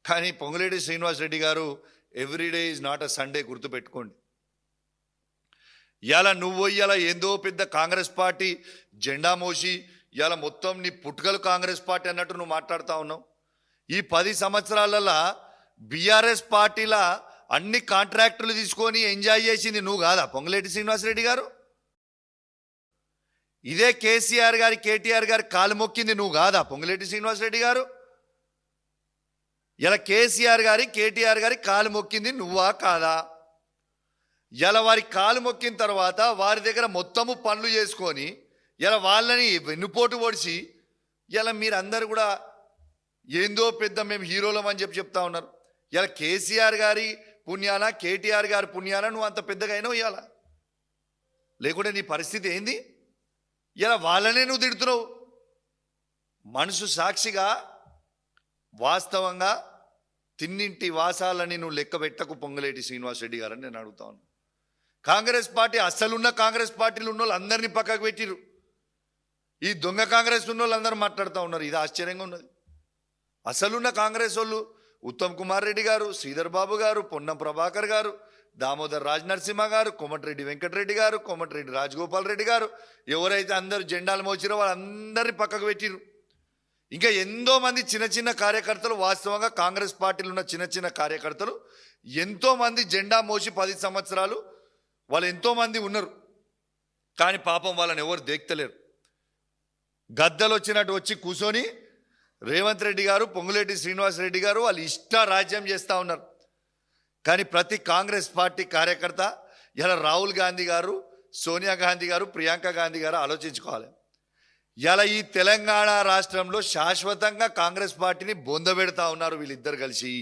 కానీ పొంగులేటి శ్రీనివాస్ రెడ్డి గారు everyday is not a Sunday గుర్తుపెట్టుకోండి. ఇలా నువ్వు ఇలా ఏందో పెద్ద కాంగ్రెస్ పార్టీ జెండా మోసి ఇలా మొత్తం నీ పుట్టుకలు కాంగ్రెస్ పార్టీ అన్నట్టు నువ్వు మాట్లాడుతూ ఉన్నావు. ఈ 10 సంవత్సరాలలో బీఆర్ఎస్ పార్టీల అన్ని కాంట్రాక్టులు తీసుకొని ఎంజాయ్ చేసింది నువ్వు కాదా పొంగులేటి శ్రీనివాస్ రెడ్డి గారు? ఇదే కేసీఆర్ గారి కేటీఆర్ గారి కాలు మొక్కింది నువ్వు కాదా పొంగులేటి శ్రీనివాస్ రెడ్డి గారు? ఇలా కేసీఆర్ గారి కేటీఆర్ గారి కాలు మొక్కింది నువ్వా కాదా? ఇలా వారి కాలు మొక్కిన తర్వాత వారి దగ్గర మొత్తము పనులు చేసుకొని ఇలా వాళ్ళని వెన్నుపోటు పొడిచి ఇలా మీరందరూ కూడా ఏందో పెద్ద మేము హీరోలం అని చెప్తా ఉన్నారు. ఇలా కేసీఆర్ గారి పుణ్యాన కేటీఆర్ గారి పుణ్యాన నువ్వు అంత పెద్దగా అయినావు. ఇవాళ లేకుంటే నీ పరిస్థితి ఏంది? ఇలా వాళ్ళనే నువ్వు తిడుతున్నావు. మనసు సాక్షిగా వాస్తవంగా తిన్నింటి వాసాలని నువ్వు లెక్క పెట్టకు పొంగులేటి శ్రీనివాస్ రెడ్డి గారని నేను అడుగుతా ఉన్నాను. కాంగ్రెస్ పార్టీ అస్సలున్న కాంగ్రెస్ పార్టీలు ఉన్న వాళ్ళు అందరినీ పక్కకు పెట్టిరు. ఈ దొంగ కాంగ్రెస్ ఉన్న వాళ్ళు అందరూ మాట్లాడుతూ ఉన్నారు. ఇది ఆశ్చర్యంగా ఉన్నది. అసలున్న కాంగ్రెస్ వాళ్ళు ఉత్తమ్ కుమార్ రెడ్డి గారు, శ్రీధర్ బాబు గారు, పొన్నం ప్రభాకర్ గారు, దామోదర్ రాజ్ నరసింహ గారు, కోమటిరెడ్డి వెంకటరెడ్డి గారు, కోమటిరెడ్డి రాజగోపాల్ రెడ్డి గారు, ఎవరైతే అందరూ జెండాలు మోచిరో వాళ్ళందరినీ పక్కకు పెట్టిరు. ఇంకా ఎంతో మంది చిన్న చిన్న కార్యకర్తలు, వాస్తవంగా కాంగ్రెస్ పార్టీలో ఉన్న చిన్న చిన్న కార్యకర్తలు ఎంతోమంది జెండా మోసి 10 సంవత్సరాలు వాళ్ళు ఎంతోమంది ఉన్నారు. కానీ పాపం వాళ్ళని ఎవరు దేక్తలేరు. గద్దలు వచ్చినట్టు వచ్చి కూర్చొని రేవంత్ రెడ్డి గారు, పొంగులేటి శ్రీనివాస్ రెడ్డి గారు వాళ్ళు ఇష్ట రాజ్యం చేస్తూ ఉన్నారు. కానీ ప్రతి కాంగ్రెస్ పార్టీ కార్యకర్త ఇలా రాహుల్ గాంధీ గారు, సోనియా గాంధీ గారు, ప్రియాంక గాంధీ గారు ఆలోచించుకోవాలి. ఇలా ఈ తెలంగాణ రాష్ట్రంలో శాశ్వతంగా కాంగ్రెస్ పార్టీని బొందబెడతా ఉన్నారు వీళ్ళిద్దరు కలిసి.